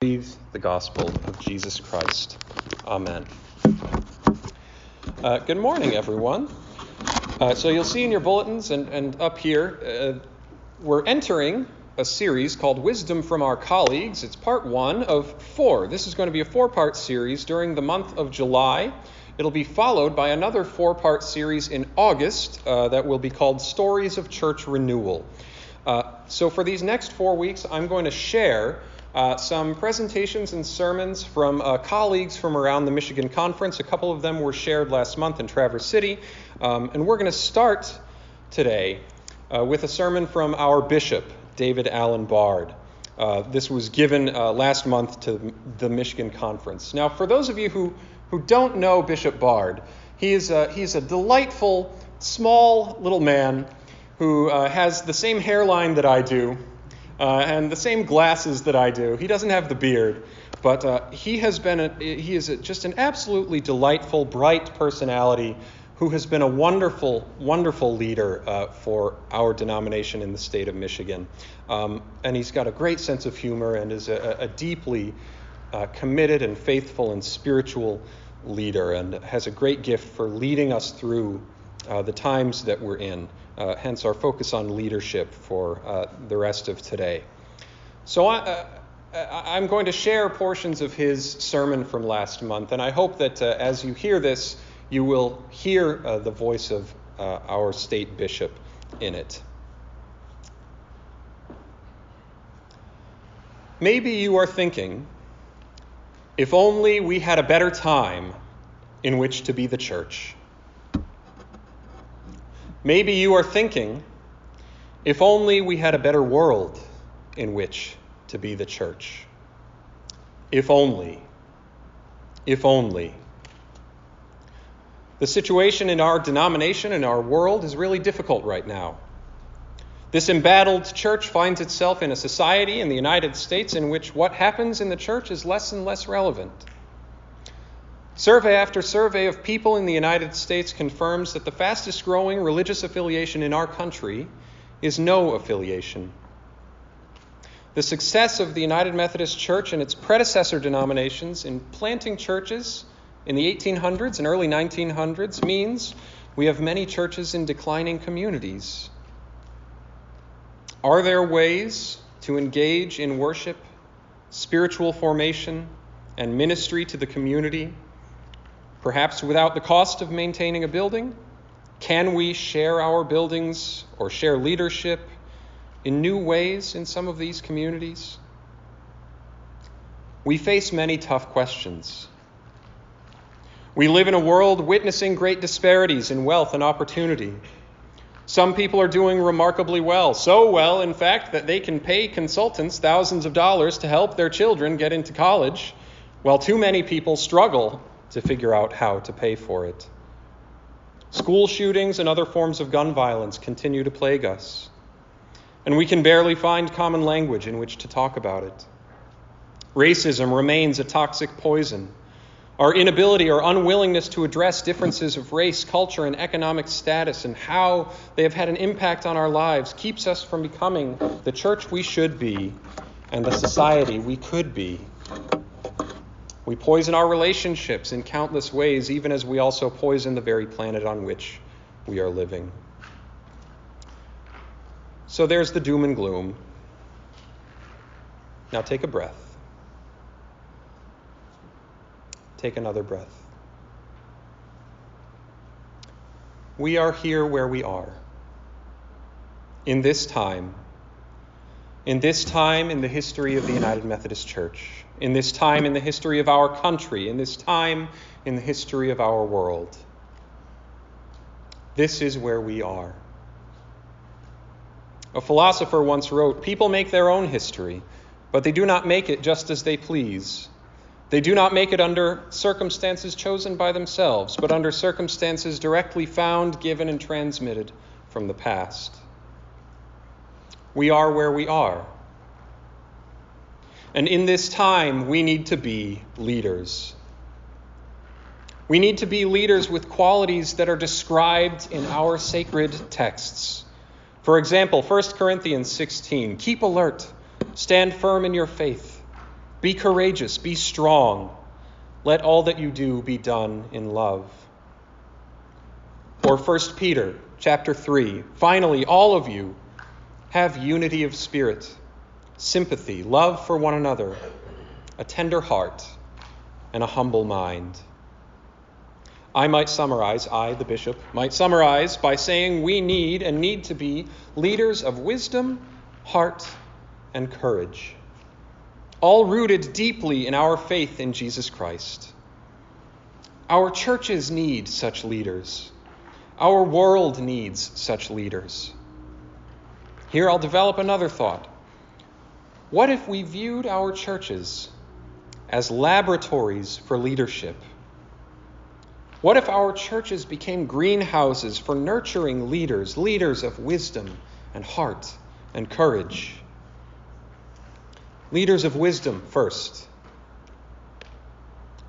The gospel of Jesus Christ. Amen. Good morning, everyone. So you'll see in your bulletins and up here, we're entering a series called Wisdom from Our Colleagues. It's part 1 of 4. This is going to be a 4-part series during the month of July. It'll be followed by another 4-part series in August that will be called Stories of Church Renewal. So for these next 4 weeks, I'm going to share some presentations and sermons from colleagues from around the Michigan Conference. A couple of them were shared last month in Traverse City. And we're going to start today with a sermon from our bishop, David Allen Bard. This was given last month to the Michigan Conference. Now, for those of you who don't know Bishop Bard, he's a delightful, small little man who has the same hairline that I do, and the same glasses that I do. He doesn't have the beard, but he is just an absolutely delightful, bright personality who has been a wonderful, wonderful leader for our denomination in the state of Michigan. And he's got a great sense of humor and is a deeply committed and faithful and spiritual leader, and has a great gift for leading us through the times that we're in. Hence our focus on leadership for the rest of today. So I'm going to share portions of his sermon from last month, and I hope that as you hear this, you will hear the voice of our state bishop in it. Maybe you are thinking, if only we had a better time in which to be the church. Maybe you are thinking, if only we had a better world in which to be the church. If only. If only. The situation in our denomination and our world is really difficult right now. This embattled church finds itself in a society in the United States in which what happens in the church is less and less relevant. Survey after survey of people in the United States confirms that the fastest growing religious affiliation in our country is no affiliation. The success of the United Methodist Church and its predecessor denominations in planting churches in the 1800s and early 1900s means we have many churches in declining communities. Are there ways to engage in worship, spiritual formation, and ministry to the community, perhaps without the cost of maintaining a building? Can we share our buildings or share leadership in new ways in some of these communities? We face many tough questions. We live in a world witnessing great disparities in wealth and opportunity. Some people are doing remarkably well, so well, in fact, that they can pay consultants thousands of dollars to help their children get into college, while too many people struggle to figure out how to pay for it. School shootings and other forms of gun violence continue to plague us, and we can barely find common language in which to talk about it. Racism remains a toxic poison. Our inability or unwillingness to address differences of race, culture, and economic status and how they have had an impact on our lives keeps us from becoming the church we should be and the society we could be. We poison our relationships in countless ways, even as we also poison the very planet on which we are living. So there's the doom and gloom. Now take a breath. Take another breath. We are here where we are. In this time in the history of the United Methodist Church, in this time in the history of our country, in this time in the history of our world. This is where we are. A philosopher once wrote, "People make their own history, but they do not make it just as they please. They do not make it under circumstances chosen by themselves, but under circumstances directly found, given, and transmitted from the past." We are where we are. And in this time, we need to be leaders. We need to be leaders with qualities that are described in our sacred texts. For example, 1 Corinthians 16, "Keep alert, stand firm in your faith, Be courageous, be strong. Let all that you do be done in love. Or 1 Peter chapter 3, finally, all of you have unity of spirit, sympathy, love for one another, a tender heart, and a humble mind. I, the bishop, might summarize by saying we need to be leaders of wisdom, heart, and courage, all rooted deeply in our faith in Jesus Christ. Our churches need such leaders. Our world needs such leaders. Here I'll develop another thought. What if we viewed our churches as laboratories for leadership? What if our churches became greenhouses for nurturing leaders of wisdom and heart and courage? Leaders of wisdom first.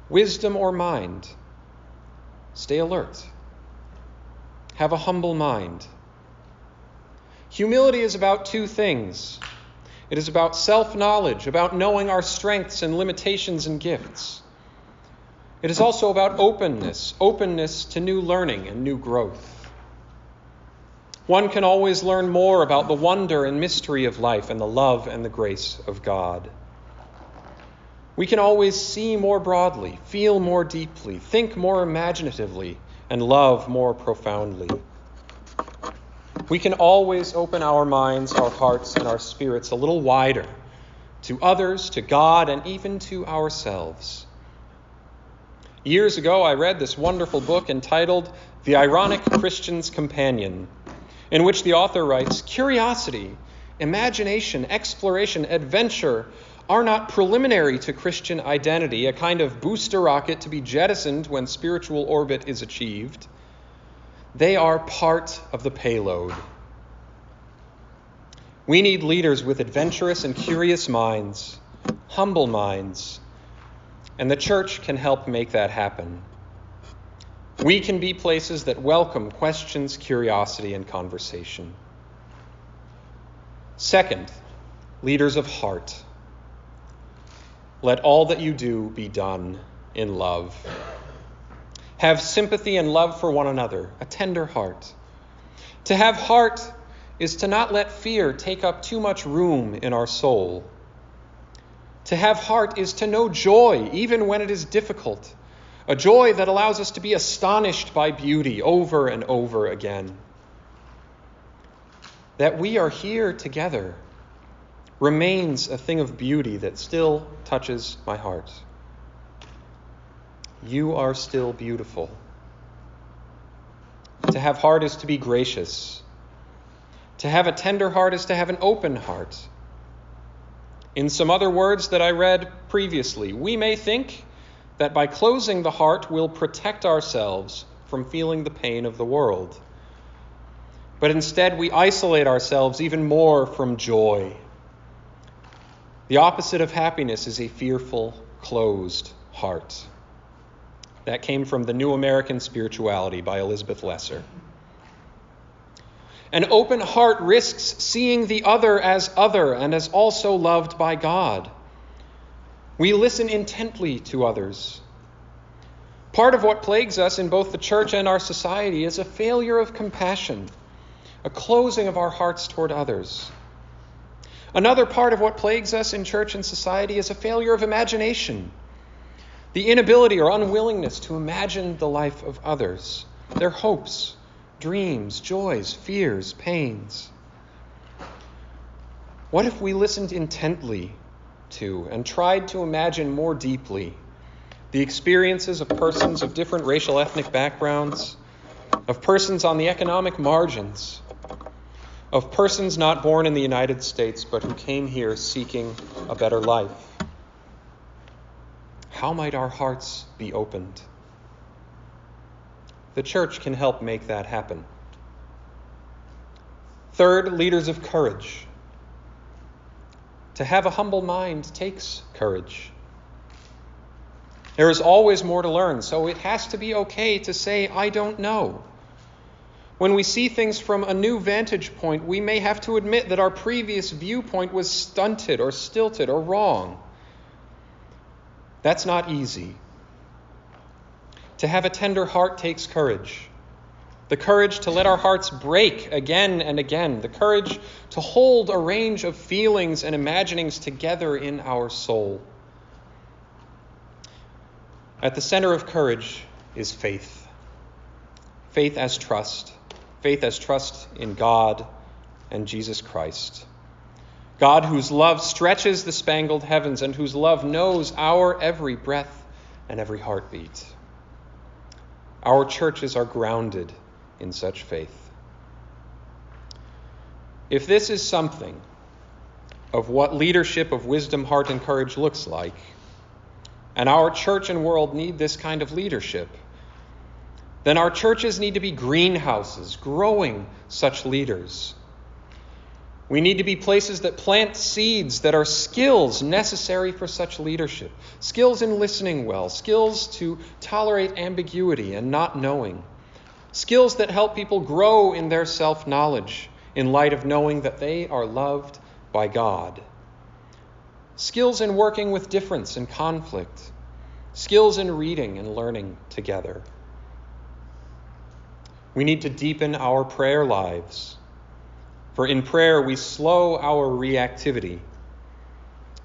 Wisdom or mind? Stay alert. Have a humble mind. Humility is about two things. It is about self-knowledge, about knowing our strengths and limitations and gifts. It is also about openness to new learning and new growth. One can always learn more about the wonder and mystery of life and the love and the grace of God. We can always see more broadly, feel more deeply, think more imaginatively, and love more profoundly. We can always open our minds, our hearts, and our spirits a little wider to others, to God, and even to ourselves. Years ago, I read this wonderful book entitled The Ironic Christian's Companion, in which the author writes, curiosity, imagination, exploration, adventure are not preliminary to Christian identity, a kind of booster rocket to be jettisoned when spiritual orbit is achieved. They are part of the payload. We need leaders with adventurous and curious minds, humble minds, and the church can help make that happen. We can be places that welcome questions, curiosity, and conversation. Second, leaders of heart. Let all that you do be done in love. Have sympathy and love for one another, a tender heart. To have heart is to not let fear take up too much room in our soul. To have heart is to know joy, even when it is difficult, a joy that allows us to be astonished by beauty over and over again. That we are here together remains a thing of beauty that still touches my heart. You are still beautiful. To have heart is to be gracious. To have a tender heart is to have an open heart. In some other words that I read previously, we may think that by closing the heart we'll protect ourselves from feeling the pain of the world. But instead we isolate ourselves even more from joy. The opposite of happiness is a fearful, closed heart. That came from The New American Spirituality by Elizabeth Lesser. An open heart risks seeing the other and as also loved by God. We listen intently to others. Part of what plagues us in both the church and our society is a failure of compassion, a closing of our hearts toward others. Another part of what plagues us in church and society is a failure of imagination, the inability or unwillingness to imagine the life of others, their hopes, dreams, joys, fears, pains. What if we listened intently to and tried to imagine more deeply the experiences of persons of different racial ethnic backgrounds, of persons on the economic margins, of persons not born in the United States but who came here seeking a better life? How might our hearts be opened? The church can help make that happen. Third, leaders of courage. To have a humble mind takes courage. There is always more to learn, so it has to be okay to say, I don't know. When we see things from a new vantage point, we may have to admit that our previous viewpoint was stunted or stilted or wrong. That's not easy. To have a tender heart takes courage. The courage to let our hearts break again and again. The courage to hold a range of feelings and imaginings together in our soul. At the center of courage is faith. Faith as trust. Faith as trust in God and Jesus Christ. God whose love stretches the spangled heavens and whose love knows our every breath and every heartbeat. Our churches are grounded in such faith. If this is something of what leadership of wisdom, heart, and courage looks like, and our church and world need this kind of leadership, then our churches need to be greenhouses, growing such leaders. We need to be places that plant seeds that are skills necessary for such leadership. Skills in listening well, skills to tolerate ambiguity and not knowing. Skills that help people grow in their self-knowledge in light of knowing that they are loved by God. Skills in working with difference and conflict. Skills in reading and learning together. We need to deepen our prayer lives. For in prayer, we slow our reactivity.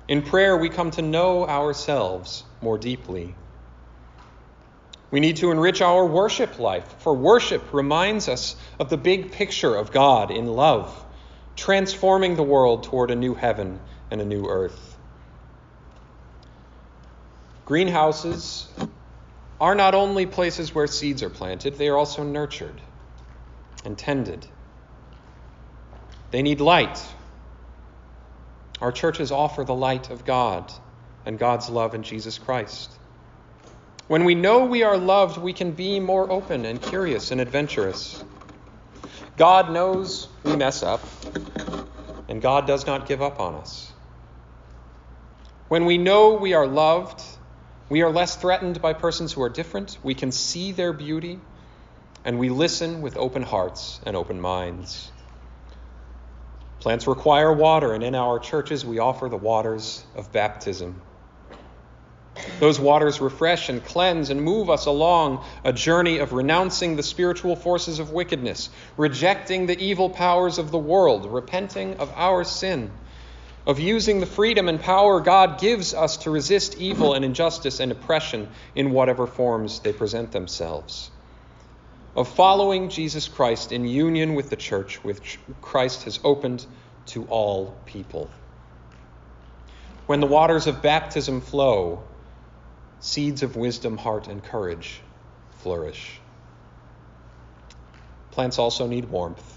In prayer, we come to know ourselves more deeply. We need to enrich our worship life, for worship reminds us of the big picture of God in love, transforming the world toward a new heaven and a new earth. Greenhouses are not only places where seeds are planted, they are also nurtured and tended. They need light. Our churches offer the light of God and God's love in Jesus Christ. When we know we are loved, we can be more open and curious and adventurous. God knows we mess up, and God does not give up on us. When we know we are loved, we are less threatened by persons who are different. We can see their beauty, and we listen with open hearts and open minds. Plants require water, and in our churches we offer the waters of baptism. Those waters refresh and cleanse and move us along a journey of renouncing the spiritual forces of wickedness, rejecting the evil powers of the world, repenting of our sin, of using the freedom and power God gives us to resist evil and injustice and oppression in whatever forms they present themselves, of following Jesus Christ in union with the church, which Christ has opened to all people. When the waters of baptism flow, seeds of wisdom, heart, and courage flourish. Plants also need warmth.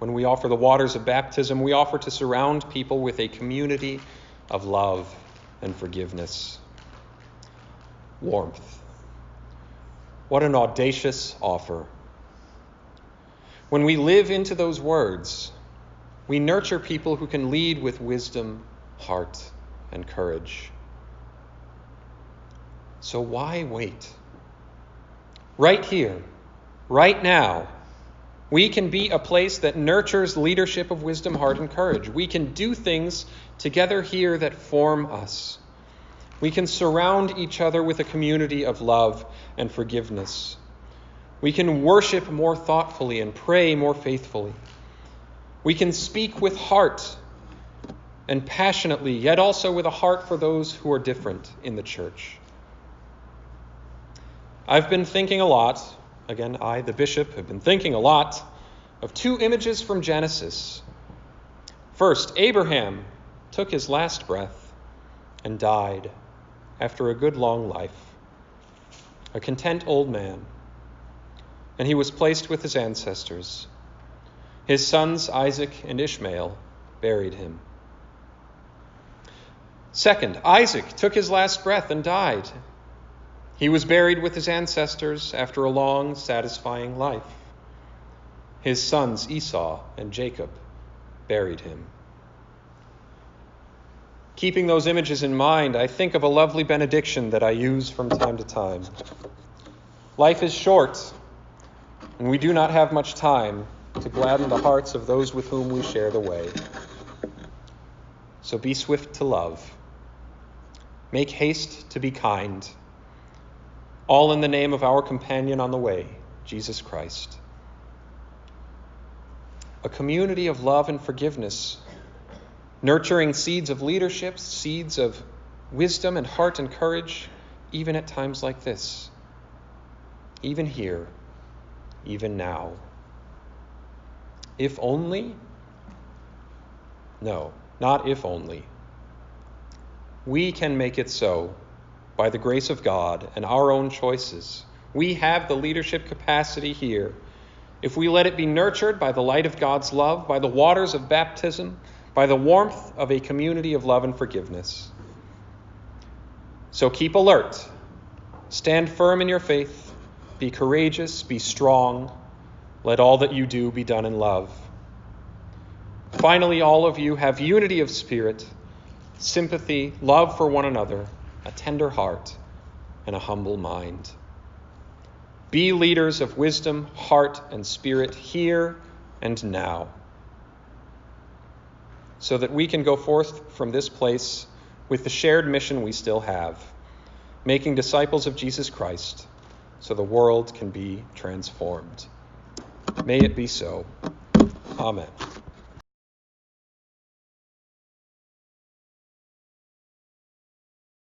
When we offer the waters of baptism, we offer to surround people with a community of love and forgiveness. Warmth. What an audacious offer. When we live into those words, we nurture people who can lead with wisdom, heart, and courage. So why wait? Right here, right now, we can be a place that nurtures leadership of wisdom, heart, and courage. We can do things together here that form us. We can surround each other with a community of love and forgiveness. We can worship more thoughtfully and pray more faithfully. We can speak with heart and passionately, yet also with a heart for those who are different in the church. I've been thinking a lot, again, I, the bishop, have been thinking a lot of two images from Genesis. First, Abraham took his last breath and died after a good long life, a content old man, and he was placed with his ancestors. His sons, Isaac and Ishmael, buried him. Second, Isaac took his last breath and died. He was buried with his ancestors after a long, satisfying life. His sons, Esau and Jacob, buried him. Keeping those images in mind, I think of a lovely benediction that I use from time to time. Life is short, and we do not have much time to gladden the hearts of those with whom we share the way. So be swift to love. Make haste to be kind. All in the name of our companion on the way, Jesus Christ. A community of love and forgiveness, nurturing seeds of leadership, seeds of wisdom and heart and courage, even at times like this, even here, even now. If only? No, not if only. We can make it so by the grace of God and our own choices. We have the leadership capacity here. If we let it be nurtured by the light of God's love, by the waters of baptism, by the warmth of a community of love and forgiveness. So keep alert. Stand firm in your faith. Be courageous. Be strong. Let all that you do be done in love. Finally, all of you have unity of spirit, sympathy, love for one another, a tender heart, and a humble mind. Be leaders of wisdom, heart, and spirit here and now, so that we can go forth from this place with the shared mission we still have, making disciples of Jesus Christ, so the world can be transformed. May it be so. Amen.